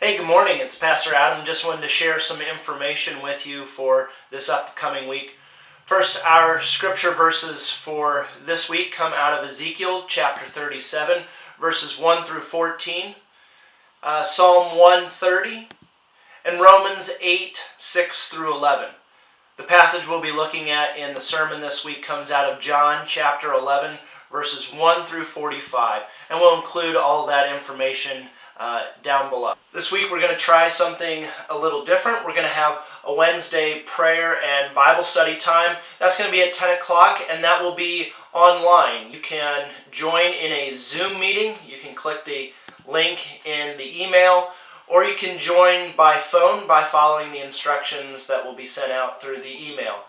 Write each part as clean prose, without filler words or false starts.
Hey, good morning. It's Pastor Adam. Just wanted to share some information with you for this upcoming week. First, our scripture verses for this week come out of Ezekiel chapter 37, verses 1 through 14, Psalm 130, and Romans 8, 6 through 11. The passage we'll be looking at in the sermon this week comes out of John chapter 11, verses 1 through 45, and we'll include all that information down below. This week we're going to try something a little different. We're going to have a Wednesday prayer and Bible study time. That's going to be at 10 o'clock, and that will be online. You can join in a Zoom meeting. You can click the link in the email, or you can join by phone by following the instructions that will be sent out through the email.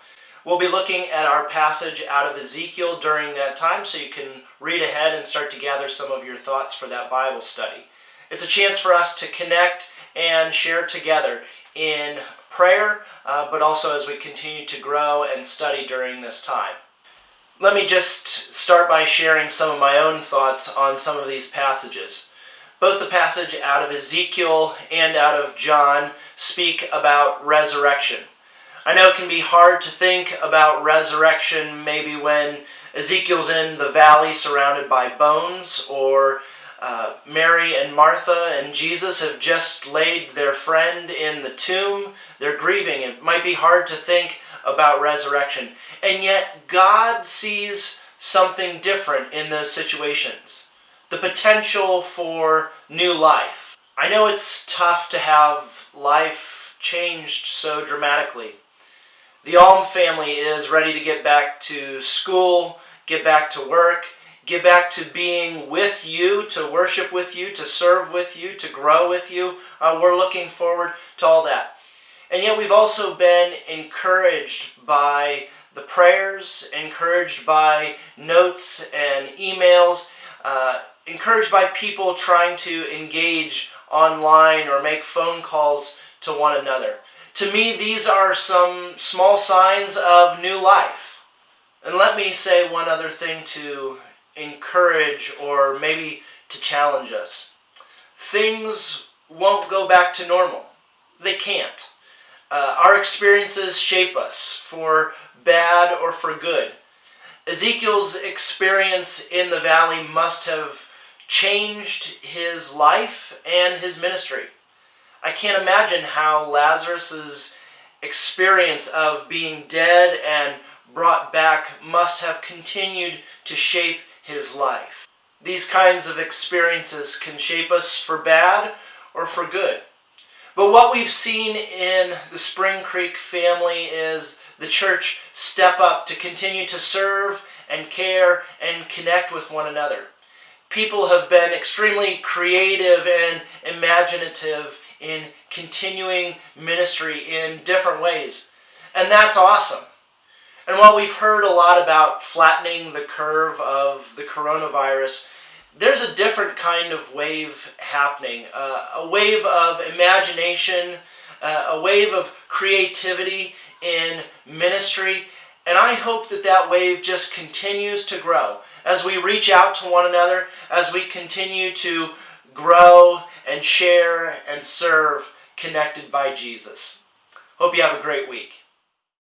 We'll be looking at our passage out of Ezekiel during that time, so you can read ahead and start to gather some of your thoughts for that Bible study. It's a chance for us to connect and share together in prayer, but also as we continue to grow and study during this time. Let me just start by sharing some of my own thoughts on some of these passages. Both the passage out of Ezekiel and out of John speak about resurrection. I know it can be hard to think about resurrection maybe when Ezekiel's in the valley surrounded by bones, or Mary and Martha and Jesus have just laid their friend in the tomb. They're grieving. It might be hard to think about resurrection. And yet God sees something different in those situations. The potential for new life. I know it's tough to have life changed so dramatically. The Alm family is ready to get back to school, get back to work, get back to being with you, to worship with you, to serve with you, to grow with you. We're looking forward to all that. And yet we've also been encouraged by the prayers, encouraged by notes and emails, encouraged by people trying to engage online or make phone calls to one another. To me, these are some small signs of new life. And let me say one other thing to encourage or maybe to challenge us. Things won't go back to normal. They can't. Our experiences shape us for bad or for good. Ezekiel's experience in the valley must have changed his life and his ministry. I can't imagine how Lazarus's experience of being dead and brought back must have continued to shape his life. These kinds of experiences can shape us for bad or for good. But what we've seen in the Spring Creek family is the church step up to continue to serve and care and connect with one another. People have been extremely creative and imaginative in continuing ministry in different ways. And that's awesome. And while we've heard a lot about flattening the curve of the coronavirus, there's a different kind of wave happening. A wave of imagination, a wave of creativity in ministry. And I hope that that wave just continues to grow as we reach out to one another, as we continue to grow and share and serve connected by Jesus. Hope you have a great week.